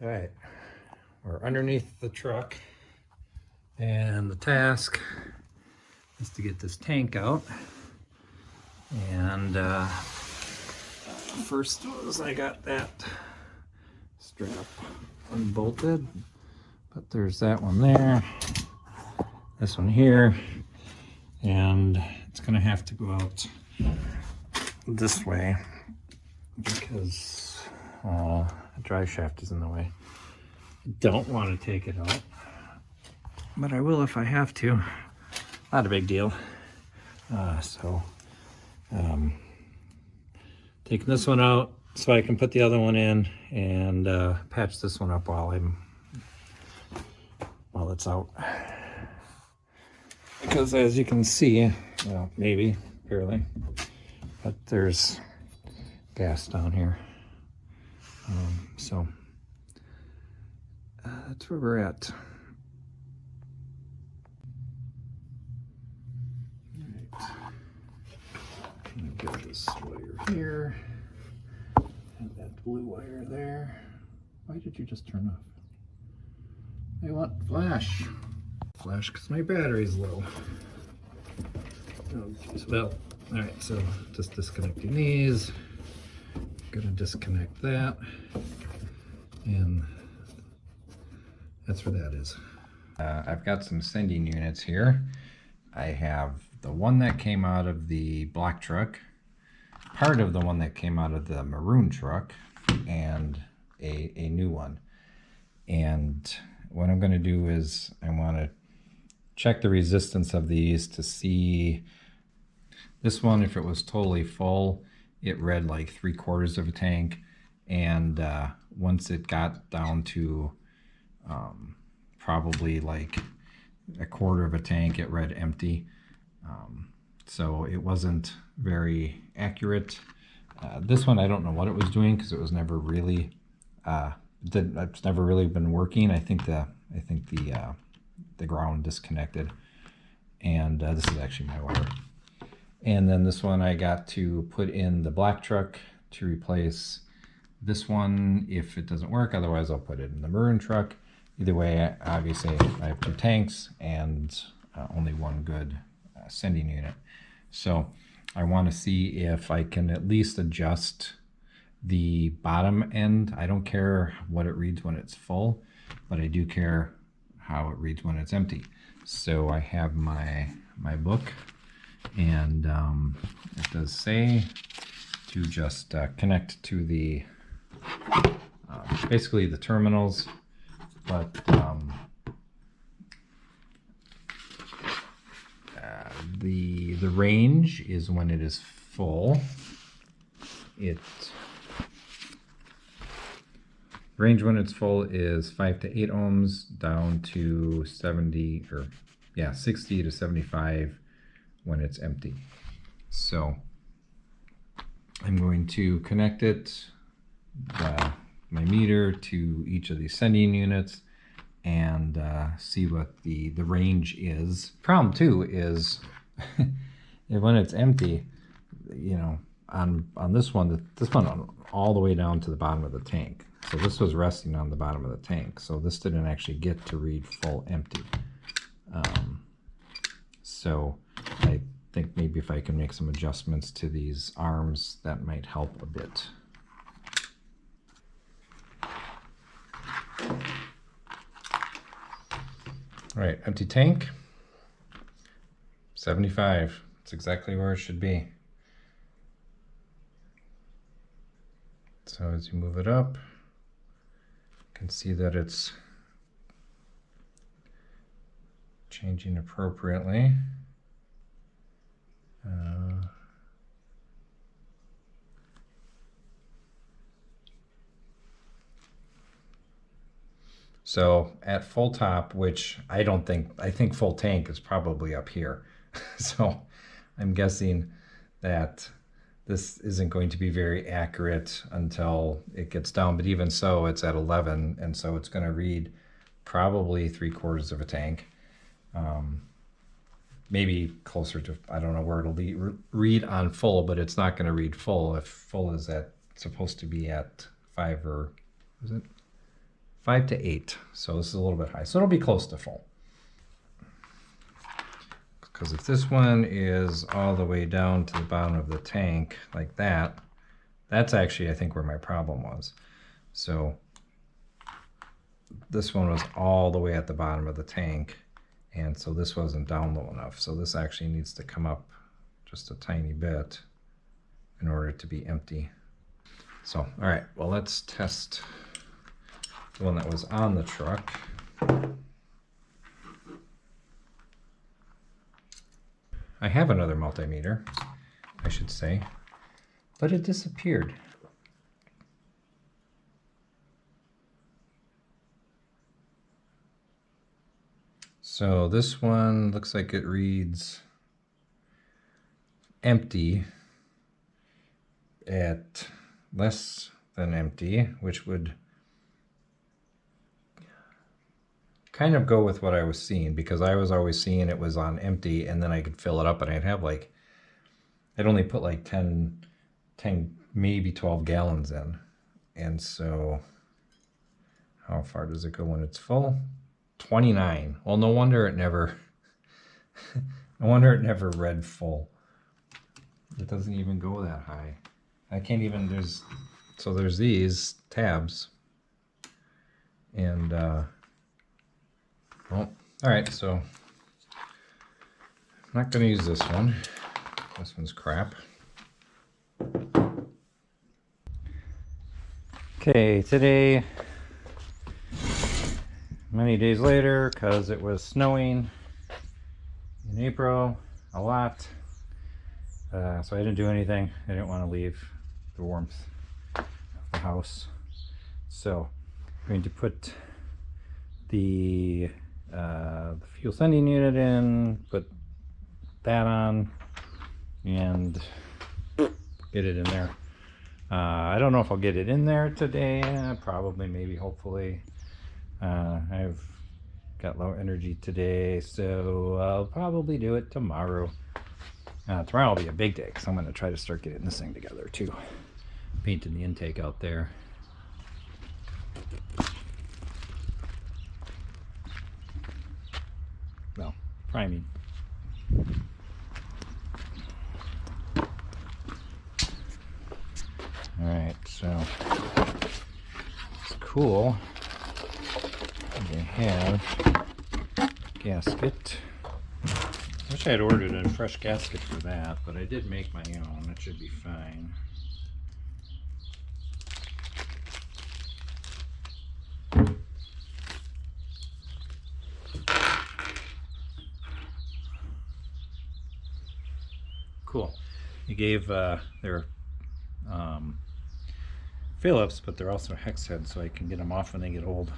All right, we're underneath the truck, and the task is to get this tank out. And first was I got that strap unbolted, but there's that one there, this one here, and it's gonna have to go out this way because the drive shaft is in the way. I don't want to take it out, but I will if I have to. Not a big deal. Taking this one out so I can put the other one in and patch this one up while it's out. Because as you can see, well, maybe barely, but there's gas down here. So that's where we're at. Get this wire here and that blue wire there. Why did you just turn off? I want flash because my battery's low. Oh geez. Well, all right, so just disconnecting these. Gonna disconnect that, and that's where that is. I've got some sending units here. I have the one that came out of the black truck, part of the one that came out of the maroon truck, and a new one. And what I'm going to do is I want to check the resistance of these to see. This one, if it was totally full, it read like 3/4 of a tank, and once it got down to probably like 1/4 of a tank, it read empty. So it wasn't very accurate. This one, I don't know what it was doing because it was never really it's never really been working. I think the ground disconnected, and this is actually my wire. And then this one I got to put in the black truck to replace this one if it doesn't work. Otherwise, I'll put it in the maroon truck. Either way, obviously, I have 2 tanks and only one good sending unit. So I want to see if I can at least adjust the bottom end. I don't care what it reads when it's full, but I do care how it reads when it's empty. So I have my book, and it does say to just connect to the basically the terminals, but the range is when it is full. Range when it's full is 5 to 8 ohms down to 60 to 75 when it's empty. So I'm going to connect my meter to each of these sending units and see what the range is. Problem too is when it's empty, you know, on this one all the way down to the bottom of the tank. So this was resting on the bottom of the tank. So this didn't actually get to read full empty. So I think maybe if I can make some adjustments to these arms, that might help a bit. All right, empty tank, 75. It's exactly where it should be. So as you move it up, you can see that it's changing appropriately. So at full top, which I think full tank is probably up here. So I'm guessing that this isn't going to be very accurate until it gets down, but even so, it's at 11, and so it's going to read probably 3/4 of a tank. Maybe closer to, I don't know where it'll read on full, but it's not going to read full if full is supposed to be at 5 or, is it? 5 to 8. So this is a little bit high. So it'll be close to full. Because if this one is all the way down to the bottom of the tank like that, that's actually, I think, where my problem was. So this one was all the way at the bottom of the tank, and so this wasn't down low enough. So this actually needs to come up just a tiny bit in order to be empty. So, all right, well, let's test the one that was on the truck. I have another multimeter, I should say, but it disappeared. So this one looks like it reads empty at less than empty, which would kind of go with what I was seeing, because I was always seeing it was on empty and then I could fill it up and I'd have like, I'd only put like 10, maybe 12 gallons in. And so how far does it go when it's full? 29. Well, no wonder it never, no wonder it never read full. It doesn't even go that high. I can't even, there's these tabs. And, well, all right, so I'm not going to use this one. This one's crap. Okay, today, many days later, because it was snowing in April a lot, so I didn't do anything. I didn't want to leave the warmth of the house. So I'm going to put the fuel sending unit in, put that on, and get it in there. I don't know if I'll get it in there today. Probably, maybe, hopefully. I've got low energy today, so I'll probably do it tomorrow. Tomorrow will be a big day because I'm going to try to start getting this thing together too. Painting the intake out there. Well, priming. Alright, so it's cool. They have gasket. Wish I had ordered a fresh gasket for that, but I did make my own. It should be fine. Cool. You gave their Phillips, but they're also hex heads, so I can get them off when they get old.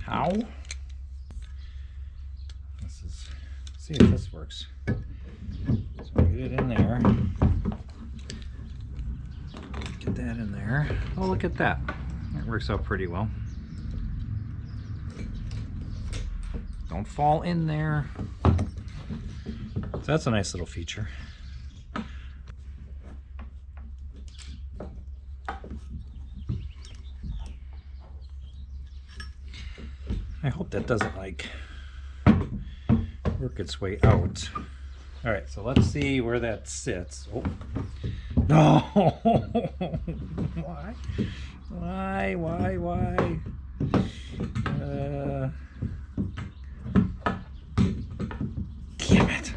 How? This is, see if this works. So I'll get it in there. Get that in there. Oh, look at that. That works out pretty well. Don't fall in there. So that's a nice little feature. I hope that doesn't like work its way out. All right, so let's see where that sits. Oh, no! Why? Why? Damn it!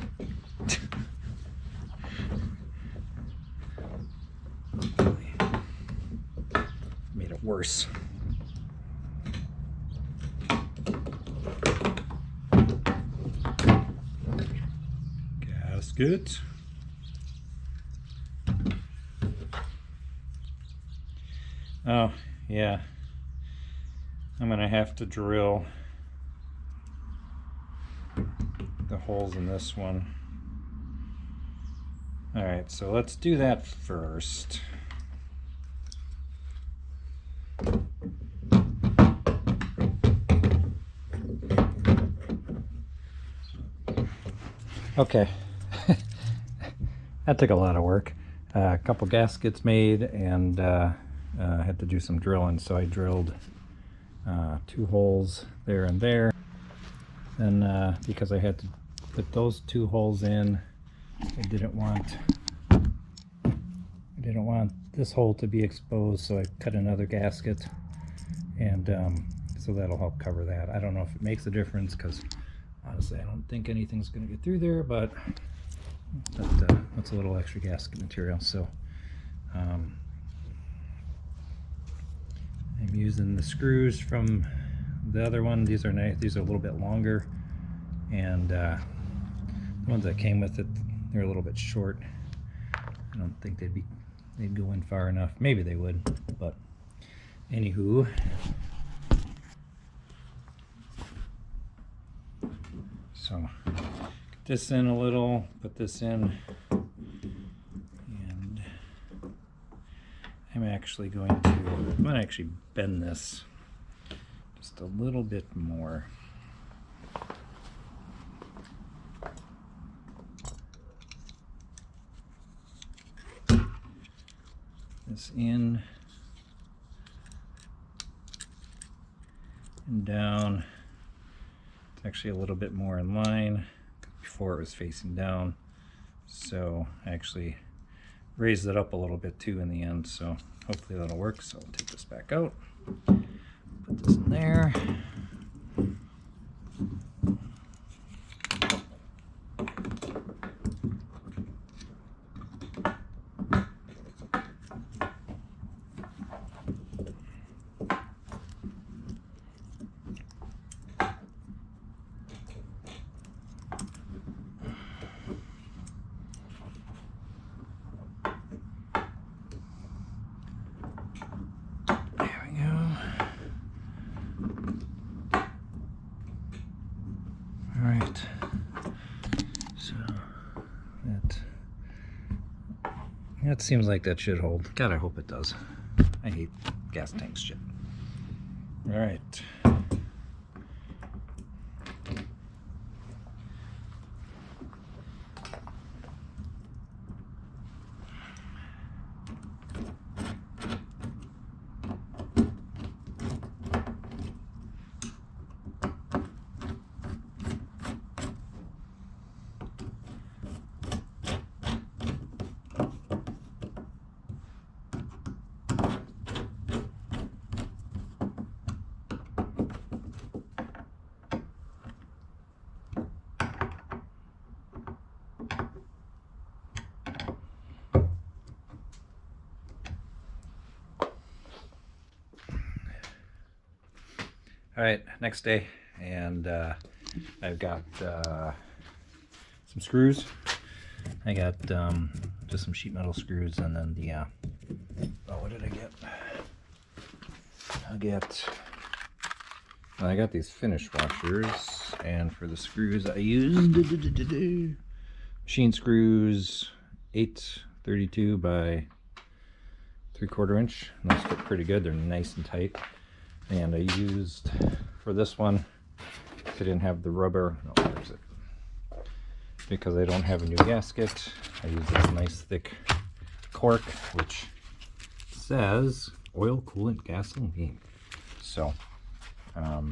Made it worse. Good. Oh, yeah. I'm gonna have to drill the holes in this one. All right, so let's do that first. Okay, that took a lot of work. A couple gaskets made, and had to do some drilling, so I drilled 2 holes there and there. Then because I had to put those 2 holes in, I didn't want this hole to be exposed, so I cut another gasket, and so that'll help cover that. I don't know if it makes a difference, because honestly I don't think anything's going to get through there, but that's a little extra gasket material. So I'm using the screws from the other one. These are nice. These are a little bit longer, and the ones that came with it, they're a little bit short. I don't think they'd go in far enough. Maybe they would, but anywho. So get this in a little, put this in, and I'm going to actually bend this just a little bit more. This in and down. It's actually a little bit more in line. Before it was facing down, so I actually raised it up a little bit too in the end, so hopefully that'll work. So I'll take this back out, put this in there. Alright, so that seems like that should hold. God, I hope it does. I hate gas tanks shit. Alright. All right, next day, and I've got some screws. I got just some sheet metal screws, and then the oh, what did I get? I got these finish washers, and for the screws I used machine screws, 832 by 3/4 inch. And those fit pretty good. They're nice and tight. And I used, for this one, I didn't have the rubber, no, where's it? Because I don't have a new gasket, I used this nice thick cork, which says oil coolant gasoline. So, I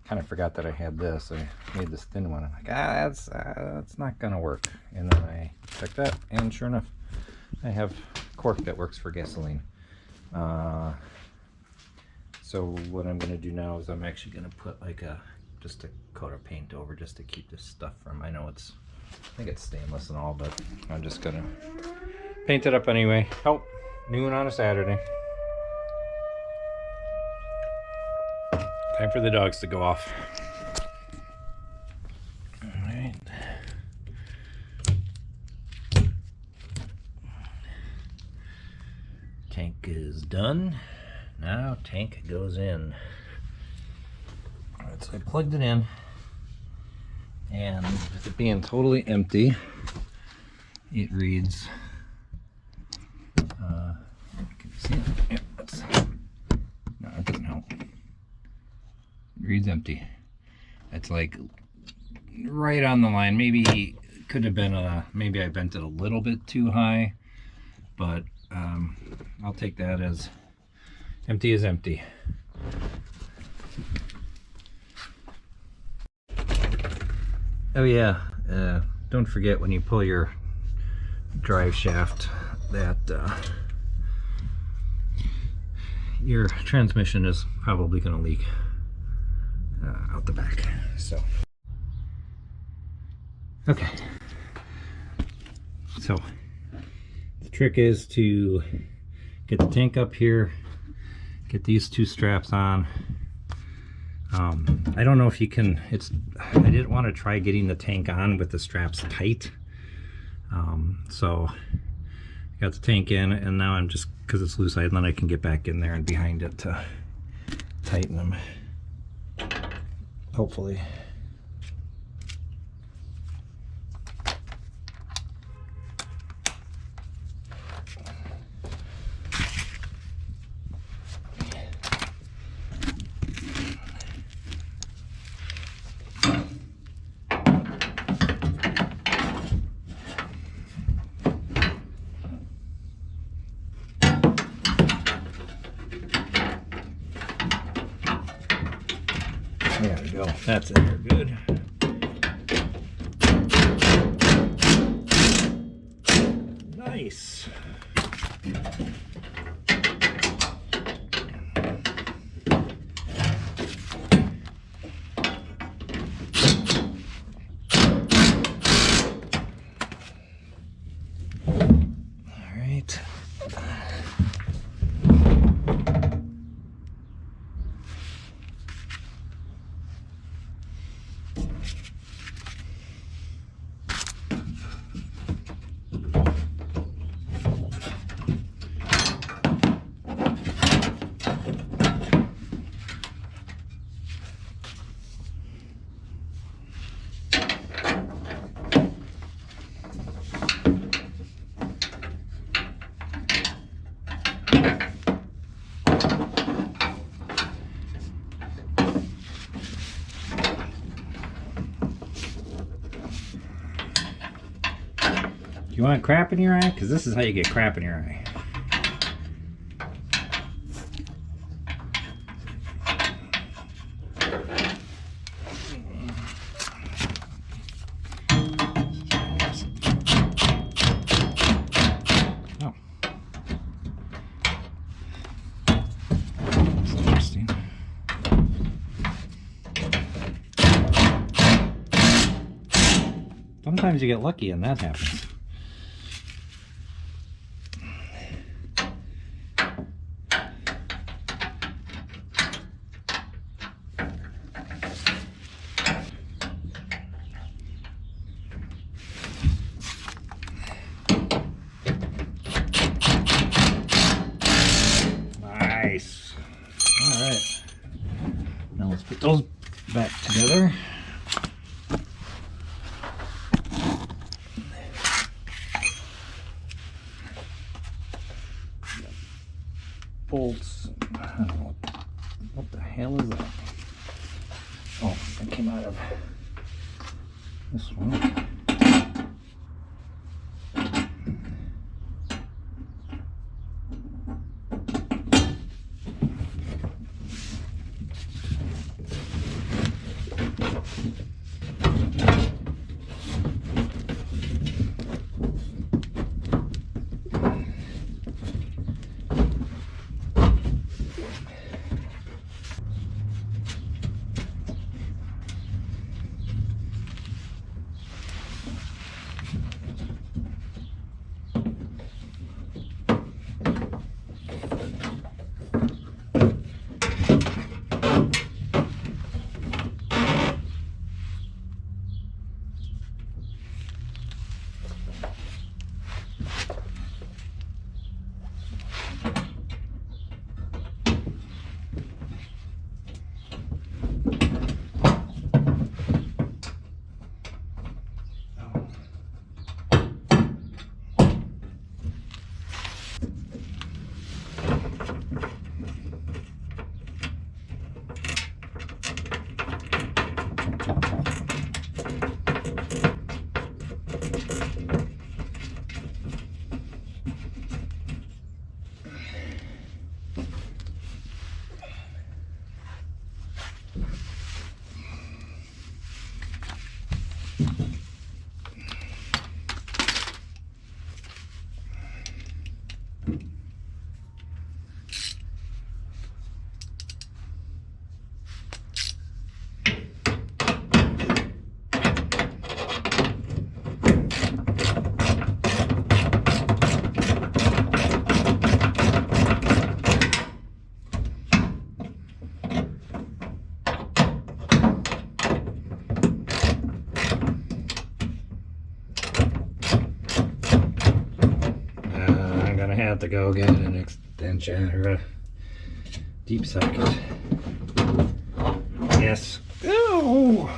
kind of forgot that I had this. I made this thin one. I'm like, that's not gonna work. And then I checked that, and sure enough, I have cork that works for gasoline. So what I'm going to do now is I'm actually going to put like just a coat of paint over, just to keep this stuff from, I think it's stainless and all, but I'm just going to paint it up anyway. Oh, noon on a Saturday. Time for the dogs to go off. All right. Tank is done. Now tank goes in. Alright, so I plugged it in. And with it being totally empty, it reads, can you see it? Yeah, no, it doesn't help. It reads empty. It's like right on the line. Maybe could have been maybe I bent it a little bit too high, but I'll take that as empty is empty. Oh yeah, don't forget when you pull your drive shaft that your transmission is probably going to leak out the back. So okay, so the trick is to get the tank up here, get these two straps on. I don't know if you can, I didn't want to try getting the tank on with the straps tight. So I got the tank in, and now I'm just, because it's loose, then I can get back in there and behind it to tighten them, hopefully. There we go. That's it. We're good. Nice. All right. You want crap in your eye? Because this is how you get crap in your eye. Oh. That's interesting. Sometimes you get lucky and that happens. Nice. All right. Now let's put those back together. Bolts. I don't know what the hell is that? Oh, that came out of this one. have to go get an extension or a deep socket. Yes. Oh!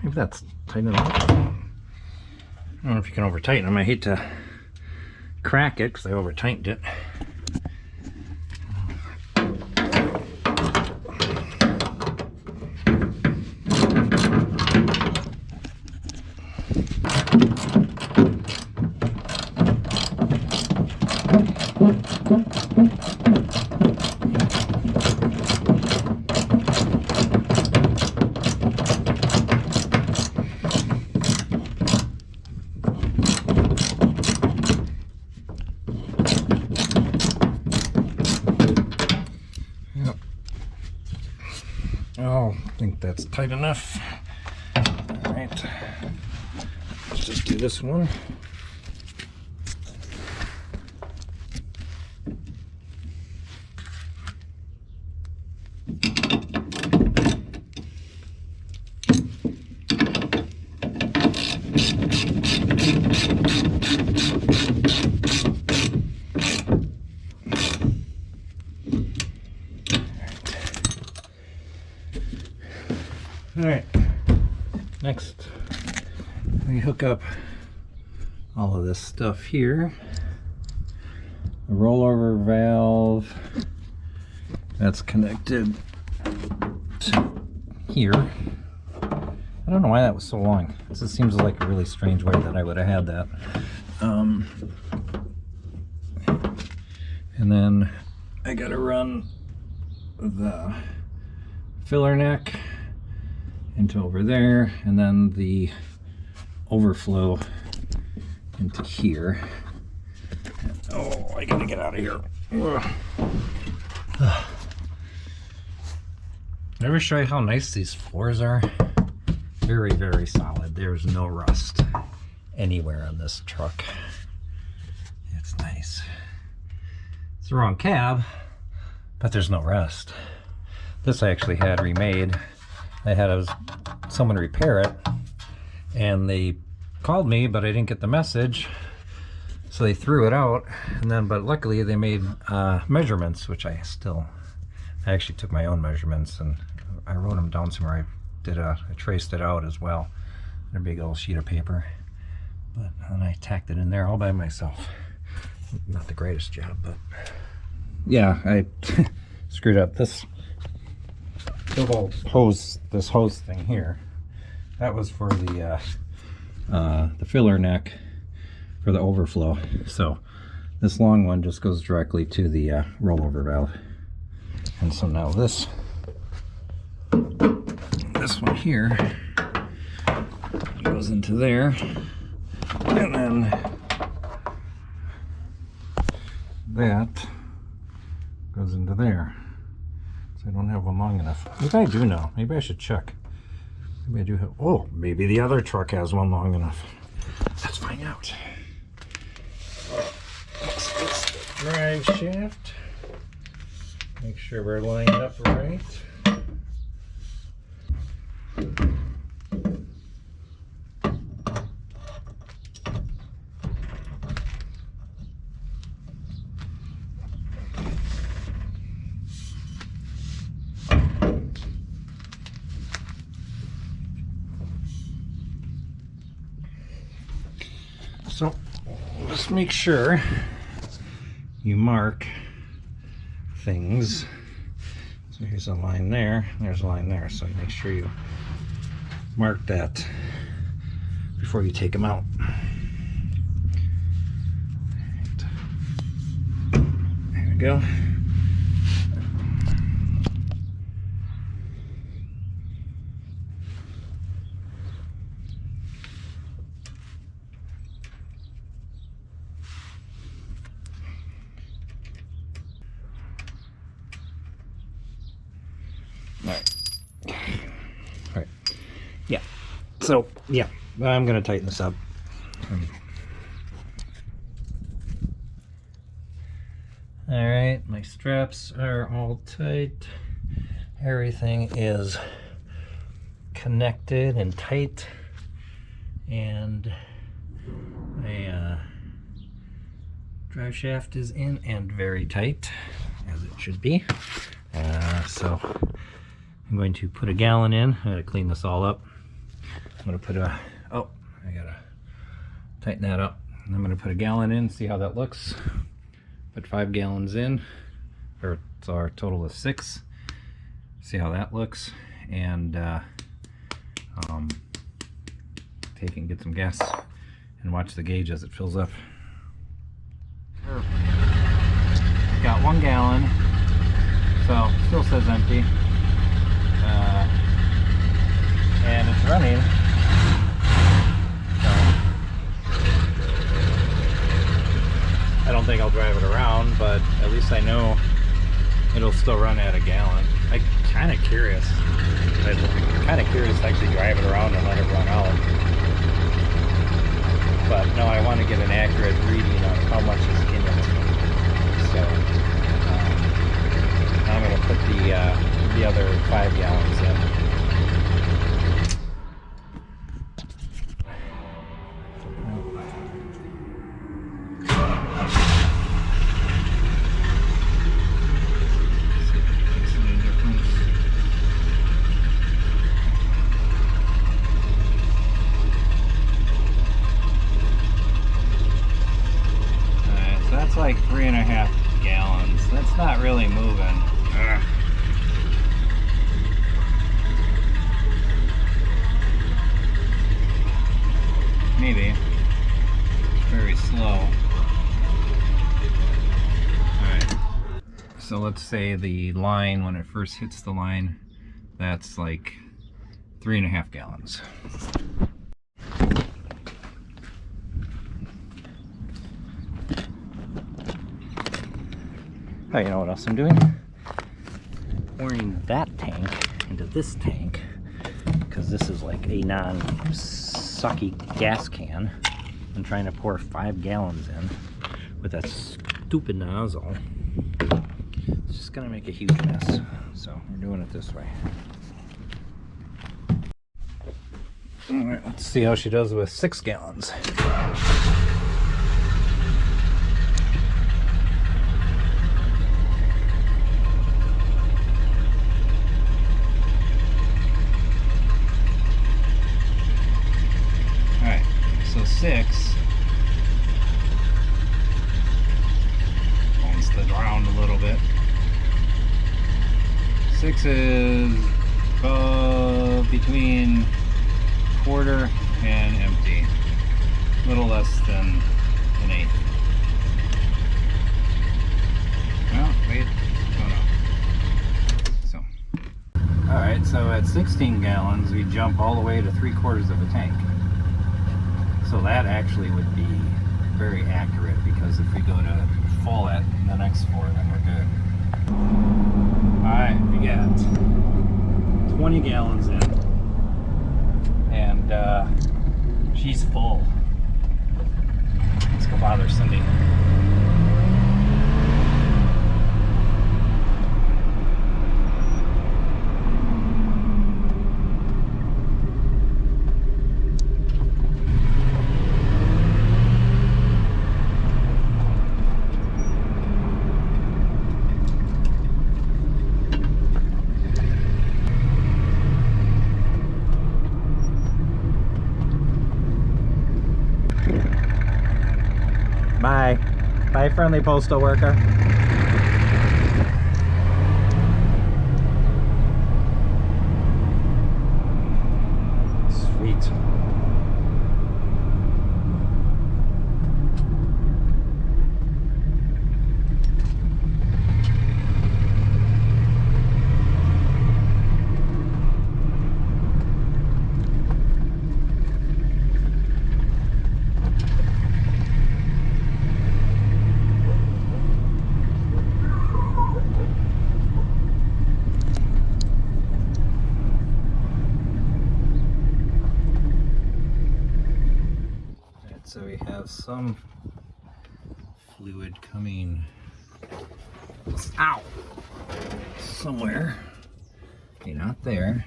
Maybe that's tight enough. I don't know if you can over tighten them. I hate to crack it because I over tightened it. Oh, I think that's tight enough. All right, let's just do this one. Alright, next we hook up all of this stuff here. The rollover valve, that's connected to here. I don't know why that was so long. This seems like a really strange way that I would have had that. And then I gotta run the filler neck into over there, and then the overflow into here. Oh, I gotta get out of here. Did I ever show you how nice these floors are? Very, very solid. There's no rust anywhere on this truck. It's nice. It's the wrong cab, but there's no rust. This I actually had remade. I had someone repair it, and they called me, but I didn't get the message, so they threw it out. And then, but luckily they made measurements, which I actually took my own measurements and I wrote them down somewhere. I traced it out as well on a big old sheet of paper, but then I tacked it in there all by myself. Not the greatest job, but yeah, I screwed up this hose thing here. That was for the filler neck for the overflow. So this long one just goes directly to the rollover valve. And so now this one here goes into there, and then that goes into there. I don't have one long enough. Maybe I do now. Maybe I should check. Maybe I do have. Oh, maybe the other truck has one long enough. Let's find out. Next is the drive shaft. Make sure we're lined up right. So just make sure you mark things. So here's a line there, there's a line there, so make sure you mark that before you take them out. Right. go. Alright. Yeah. So, yeah, I'm going to tighten this up. Alright, my straps are all tight. Everything is connected and tight. And my drive shaft is in and very tight, as it should be. So I'm going to put a gallon in. I'm going to clean this all up. I'm going to put a, oh, I got to tighten that up. And I'm going to put a gallon in, see how that looks. Put 5 gallons in, or so our total is 6. See how that looks, and take and get some gas and watch the gauge as it fills up. Got 1 gallon, so still says empty, and it's running. I don't think I'll drive it around, but at least I know it'll still run at a gallon. I'm kind of curious. I'm kind of curious to actually drive it around and let it run out. But no, I want to get an accurate reading on how much is in it. So I'm going to put the other 5 gallons in. That's like 3.5 gallons. That's not really moving. Ugh. Maybe. It's very slow. Alright. So let's say the line, when it first hits the line, that's like 3.5 gallons. Oh, you know what else I'm doing? Pouring that tank into this tank, because this is like a non-sucky gas can. I'm trying to pour 5 gallons in with that stupid nozzle. It's just gonna make a huge mess. So we're doing it this way. Alright, let's see how she does with 6 gallons. So 6 bounce the around a little bit. 6 is between quarter and empty, a little less than an eighth. Well, wait, oh no. So, all right. So at 16 gallons, we jump all the way to 3/4 of a tank. So that actually would be very accurate, because if we go to full at the next 4, then we're good. Alright, we got 20 gallons in, and she's full. Let's go bother Cindy. Bye. Bye, friendly postal worker. Sweet. have some fluid coming, ow, somewhere. Okay, not there.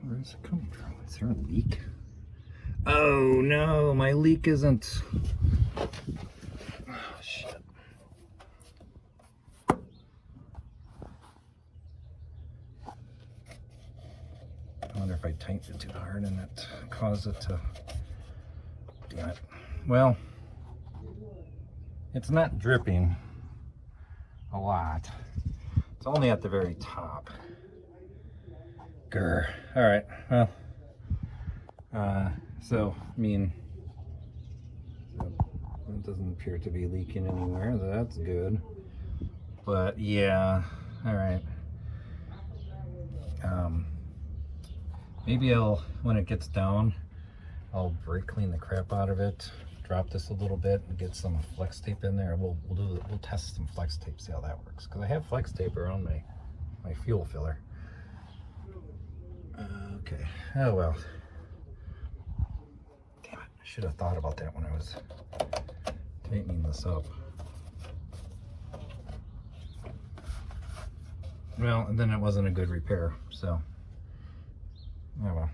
Where is it coming from? Is there a leak? Oh no, my leak isn't. Oh shit. I wonder if I tightened it too hard and it caused it to. Damn it. Well, it's not dripping a lot. It's only at the very top. Grr. All right. Well, so I mean, it doesn't appear to be leaking anywhere. So that's good. But yeah. All right. Maybe when it gets down, I'll brake clean the crap out of it. Drop this a little bit and get some flex tape in there. We'll test some flex tape, see how that works. Because I have flex tape around my fuel filler. Okay. Oh well. Damn it! I should have thought about that when I was tightening this up. Well, and then it wasn't a good repair. So. Oh well.